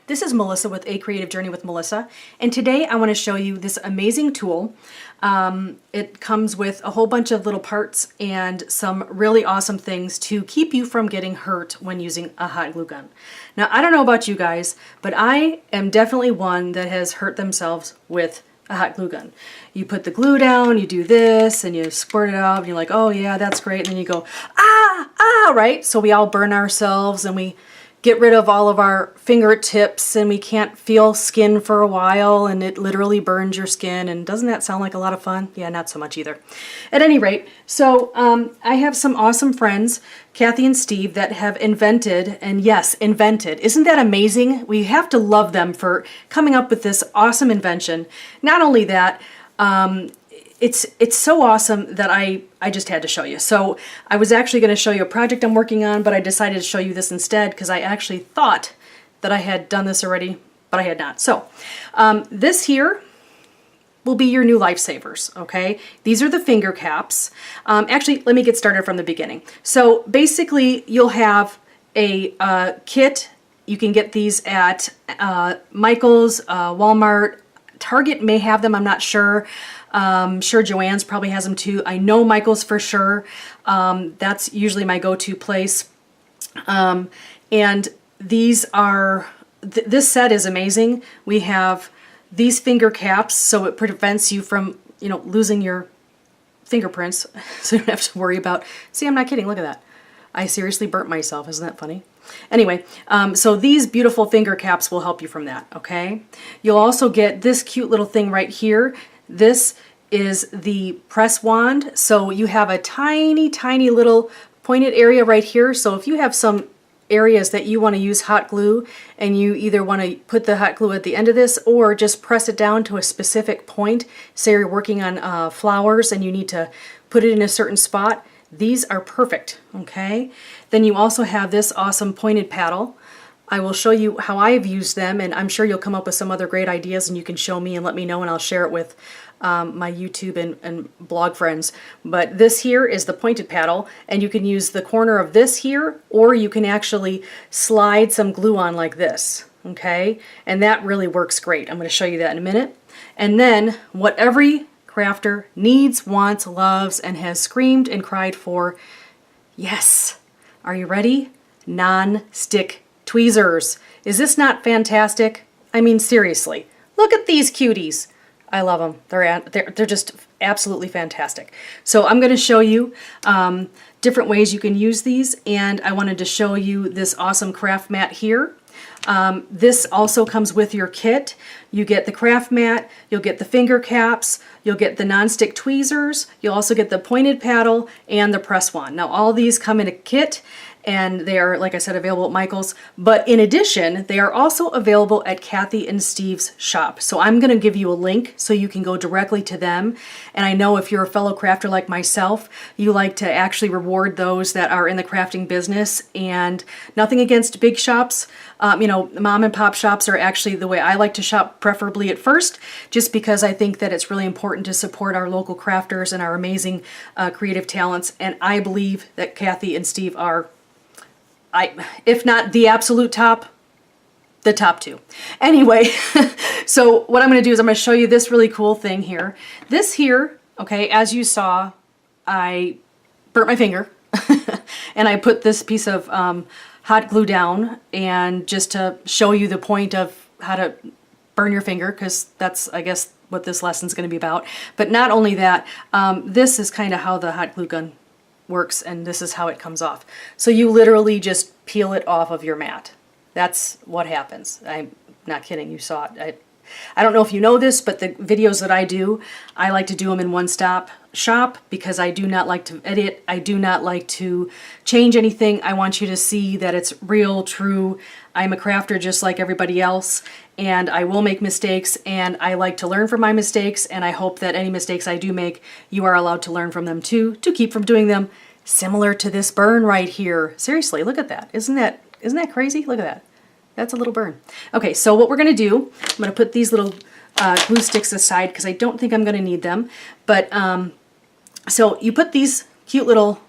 This is Melissa with A Creative Journey with Melissa, and today I want to show you this amazing tool. It comes with a whole bunch of little parts and some really awesome things to keep you from getting hurt when using a hot glue gun. Now, I don't know about you guys, but I am definitely one that has hurt themselves with a hot glue gun. You put the glue down, you do this, and you squirt it out, and you're like, oh yeah, that's great, and then you go, right? So we all burn ourselves, and we get rid of all of our fingertips, and we can't feel skin for a while, and it literally burns your skin. And doesn't that sound like a lot of fun? Yeah, not so much either. At any rate, so I have some awesome friends, Kathy and Steve, that have invented, and yes, invented. Isn't that amazing? We have to love them for coming up with this awesome invention. Not only that, it's so awesome that I just had to show you. So I was actually going to show you a project I'm working on, but I decided to show you this instead because I actually thought that I had done this already, but I had not. So this here will be your new lifesavers, okay? These are the finger caps. Actually, let me get started from the beginning. So basically, you'll have a kit. You can get these at Michael's, Walmart, Target may have them, I'm not sure. Sure Joann's probably has them too. I know Michael's for sure. That's usually my go-to place. And these are, this set is amazing. We have these finger caps, so it prevents you from, losing your fingerprints. So you don't have to worry about, see, I'm not kidding, look at that. I seriously burnt myself, isn't that funny? Anyway, so these beautiful finger caps will help you from that, okay? You'll also get this cute little thing right here. This is the press wand. So you have a tiny, tiny little pointed area right here. So if you have some areas that you want to use hot glue and you either want to put the hot glue at the end of this or just press it down to a specific point, say you're working on flowers and you need to put it in a certain spot, these are perfect, okay? Then you also have this awesome pointed paddle. I will show you how I've used them, and I'm sure you'll come up with some other great ideas and you can show me and let me know, and I'll share it with my YouTube and blog friends. But this here is the pointed paddle, and you can use the corner of this here, or you can actually slide some glue on like this, okay? And that really works great. I'm going to show you that in a minute. And then what every crafter needs, wants, loves, and has screamed and cried for, yes. Are you ready? Non-stick tweezers. Is this not fantastic? I mean, seriously, look at these cuties. I love them. They're just absolutely fantastic. So I'm going to show you different ways you can use these, and I wanted to show you this awesome craft mat here. This also comes with your kit. You get the craft mat, you'll get the finger caps, you'll get the non-stick tweezers, you'll also get the pointed paddle and the press wand. Now all these come in a kit, and they are, like I said, available at Michael's. But in addition, they are also available at Kathy and Steve's shop. So I'm going to give you a link so you can go directly to them. And I know if you're a fellow crafter like myself, you like to actually reward those that are in the crafting business. And nothing against big shops. Mom and pop shops are actually the way I like to shop, preferably at first, just because I think that it's really important to support our local crafters and our amazing creative talents. And I believe that Kathy and Steve are, if not the absolute top, the top two. Anyway, so what I'm going to do is I'm going to show you this really cool thing here. This here, okay, as you saw, I burnt my finger and I put this piece of hot glue down, and just to show you the point of how to burn your finger, because that's, I guess, what this lesson's going to be about. But not only that, this is kind of how the hot glue gun works, and this is how it comes off. So you literally just peel it off of your mat. That's what happens. I'm not kidding, you saw it. I don't know if you know this, but the videos that I do, I like to do them in one-stop shop because I do not like to edit. I do not like to change anything. I want you to see that it's real, true. I'm a crafter just like everybody else, and I will make mistakes, and I like to learn from my mistakes, and I hope that any mistakes I do make, you are allowed to learn from them too, to keep from doing them, similar to this burn right here. Seriously, look at that. Isn't that crazy? Look at that. That's a little burn. Okay, so what we're going to do, I'm going to put these little glue sticks aside because I don't think I'm going to need them. But so you put these cute little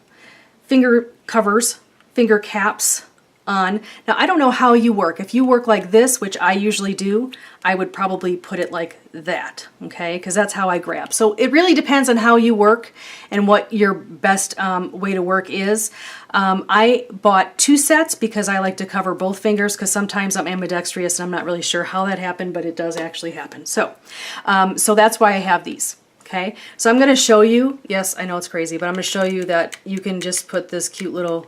finger covers, finger caps on. Now, I don't know how you work. If you work like this, which I usually do, I would probably put it like that, okay? Because that's how I grab. So it really depends on how you work and what your best way to work is. I bought 2 sets because I like to cover both fingers, because sometimes I'm ambidextrous and I'm not really sure how that happened, but it does actually happen. So, so that's why I have these. Okay, so I'm going to show you, yes, I know it's crazy, but I'm going to show you that you can just put this cute little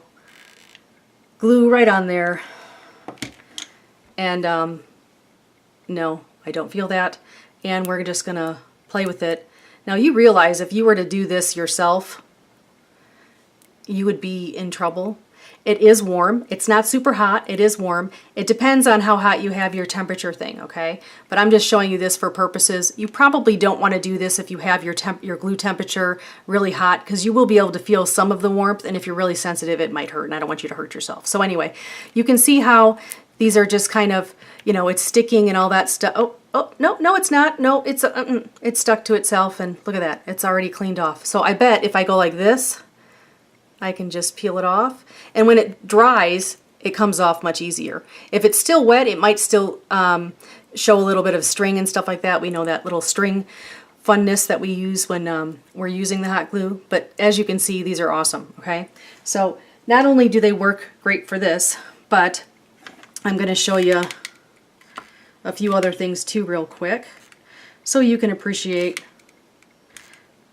glue right on there. And no, I don't feel that. And we're just going to play with it. Now you realize if you were to do this yourself, you would be in trouble. It is warm. It's not super hot. It is warm. It depends on how hot you have your temperature thing, okay? But I'm just showing you this for purposes. You probably don't want to do this if you have your glue temperature really hot, because you will be able to feel some of the warmth, and if you're really sensitive, it might hurt, and I don't want you to hurt yourself. So anyway, you can see how these are just kind of, you know, it's sticking and all that stuff. Oh, no, it's not. No, it's stuck to itself, and look at that. It's already cleaned off. So I bet if I go like this, I can just peel it off. And when it dries, it comes off much easier. If it's still wet, it might still show a little bit of string and stuff like that. We know that little string funness that we use when we're using the hot glue. But as you can see, these are awesome, okay? So not only do they work great for this, but I'm going to show you a few other things too real quick so you can appreciate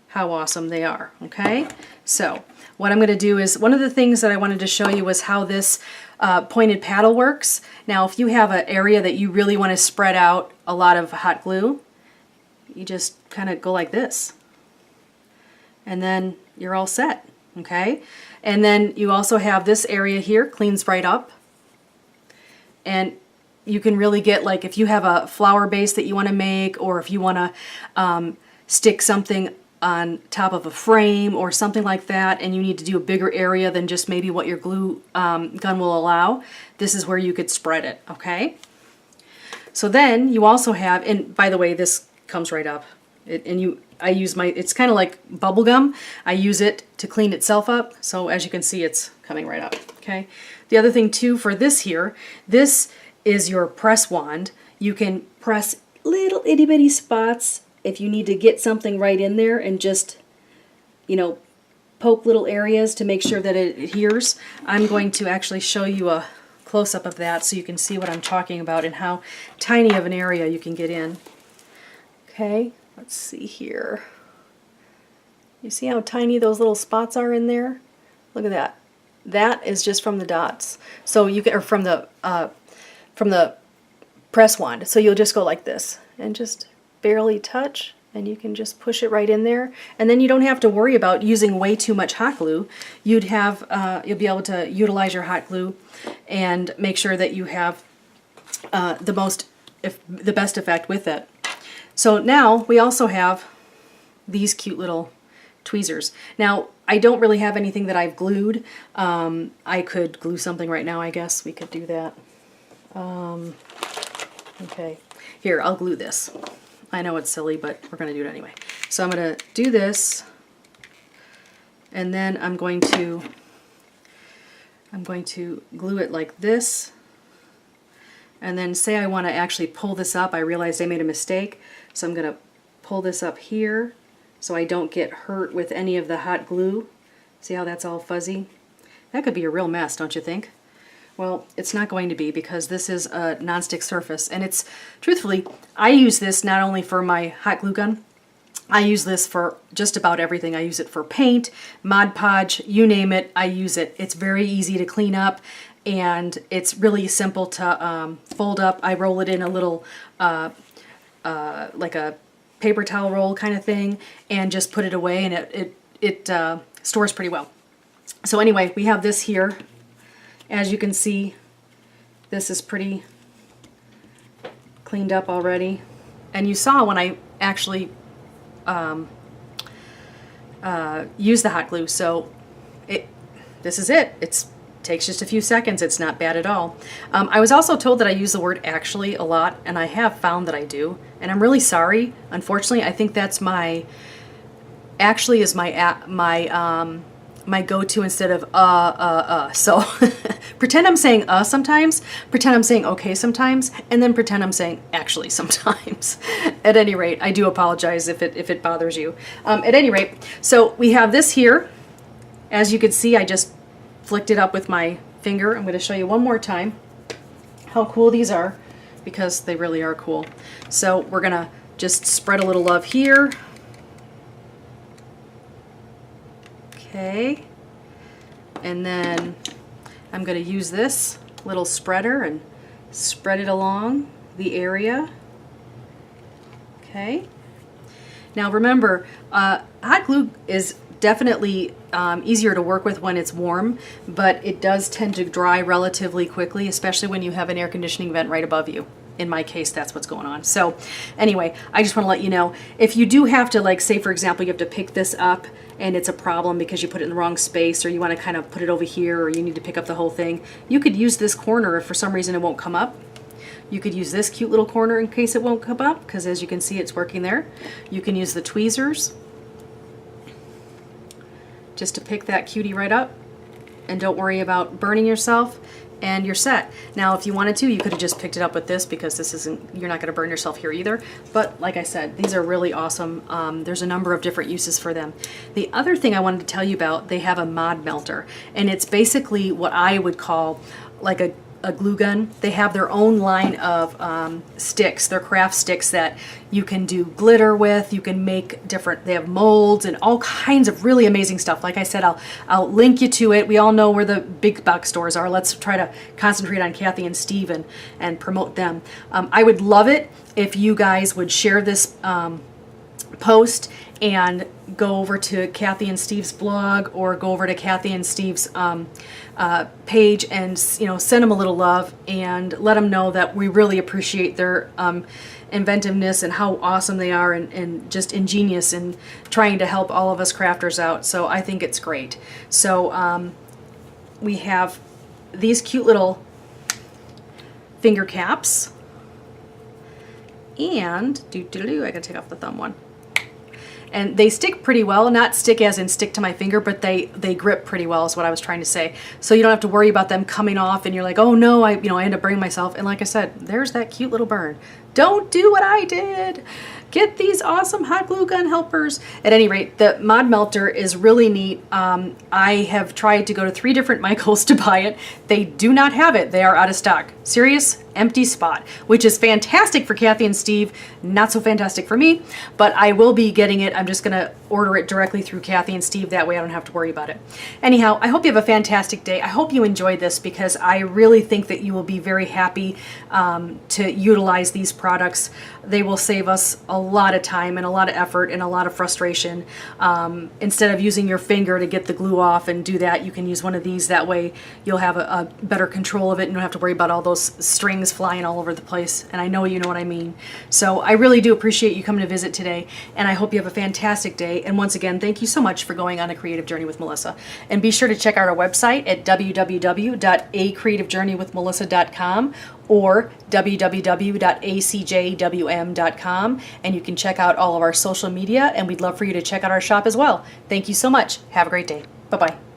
how awesome they are, okay? So what I'm going to do is, one of the things that I wanted to show you was how this pointed paddle works. Now if you have an area that you really want to spread out a lot of hot glue, you just kind of go like this. And then you're all set, okay? And then you also have this area here, cleans right up. And you can really get, like, if you have a flower base that you want to make, or if you want to stick something on top of a frame or something like that, and you need to do a bigger area than just maybe what your glue gun will allow, this is where you could spread it, okay? So then you also have, and by the way, this comes right up. I use it's kind of like bubble gum. I use it to clean itself up. So as you can see, it's coming right up, okay? The other thing too for this here, this is your press wand. You can press little itty bitty spots if you need to get something right in there, and just, you know, poke little areas to make sure that it adheres. I'm going to actually show you a close-up of that so you can see what I'm talking about and how tiny of an area you can get in. Okay, let's see here. You see how tiny those little spots are in there? Look at that. That is just from the dots. So you get, or from the press wand. So you'll just go like this and just barely touch, and you can just push it right in there, and then you don't have to worry about using way too much hot glue. You'll be able to utilize your hot glue and make sure that you have the best effect with it. So now we also have these cute little tweezers. Now I don't really have anything that I've glued. I could glue something right now, I guess we could do that. Okay, here, I'll glue this. I know it's silly, but we're going to do it anyway. So I'm going to do this, and then I'm going to glue it like this, and then say I want to actually pull this up. I realized I made a mistake, so I'm going to pull this up here so I don't get hurt with any of the hot glue. See how that's all fuzzy? That could be a real mess, don't you think? Well, it's not going to be, because this is a nonstick surface, and it's, truthfully, I use this not only for my hot glue gun, I use this for just about everything. I use it for paint, Mod Podge, you name it, I use it. It's very easy to clean up, and it's really simple to fold up. I roll it in a little, like a paper towel roll kind of thing, and just put it away, and it stores pretty well. So anyway, we have this here. As you can see, this is pretty cleaned up already. And you saw when I actually used the hot glue, so this is it. It takes just a few seconds. It's not bad at all. I was also told that I use the word actually a lot, and I have found that I do. And I'm really sorry. Unfortunately, I think that's actually is my my go-to instead of So pretend I'm saying sometimes, pretend I'm saying okay sometimes, and then pretend I'm saying actually sometimes. At any rate, I do apologize if it bothers you. At any rate, so we have this here. As you can see, I just flicked it up with my finger. I'm going to show you one more time how cool these are, because they really are cool. So we're going to just spread a little love here. Okay. And then I'm going to use this little spreader and spread it along the area. Okay. Now remember, hot glue is definitely easier to work with when it's warm, but it does tend to dry relatively quickly, especially when you have an air conditioning vent right above you. In my case, that's what's going on. So anyway, I just want to let you know, if you do have to, like, say for example, you have to pick this up and it's a problem because you put it in the wrong space, or you want to kind of put it over here, or you need to pick up the whole thing, you could use this corner if for some reason it won't come up. You could use this cute little corner in case it won't come up, because as you can see, it's working there. You can use the tweezers just to pick that cutie right up, and don't worry about burning yourself, and you're set. Now if you wanted to, you could have just picked it up with this, because this isn't, you're not going to burn yourself here either. But like I said, these are really awesome. There's a number of different uses for them. The other thing I wanted to tell you about, they have a mod melter, and it's basically what I would call like a glue gun. They have their own line of sticks. They're craft sticks that you can do glitter with. You can make different, they have molds and all kinds of really amazing stuff. Like I said, I'll link you to it. We all know where the big box stores are. Let's try to concentrate on Kathy and Steve and promote them. I would love it if you guys would share this post and go over to Kathy and Steve's blog, or go over to Kathy and Steve's page, and send them a little love and let them know that we really appreciate their inventiveness and how awesome they are, and just ingenious in trying to help all of us crafters out. So I think it's great. So we have these cute little finger caps, and I gotta take off the thumb one. And they stick pretty well, not stick as in stick to my finger, but they grip pretty well is what I was trying to say. So you don't have to worry about them coming off and you're like, oh no, I end up burning myself. And like I said, there's that cute little burn. Don't do what I did. Get these awesome hot glue gun helpers. At any rate, the mod melter is really neat. I have tried to go to 3 different Michaels to buy it. They do not have it. They are out of stock. Serious empty spot, which is fantastic for Kathy and Steve, not so fantastic for me, but I will be getting it. I'm just gonna order it directly through Kathy and Steve, that way I don't have to worry about it. Anyhow, I hope you have a fantastic day. I hope you enjoyed this, because I really think that you will be very happy to utilize these products. They will save us a lot of time and a lot of effort and a lot of frustration. Instead of using your finger to get the glue off and do that, you can use one of these. That way you'll have a better control of it and you don't have to worry about all those strings flying all over the place. And I know you know what I mean. So I really do appreciate you coming to visit today, and I hope you have a fantastic day. And once again, thank you so much for going on a creative journey with Melissa. And be sure to check out our website at www.acreativejorneywithmelissa.com or www.acjwm.com, and you can check out all of our social media, and we'd love for you to check out our shop as well. Thank you so much. Have a great day. Bye-bye.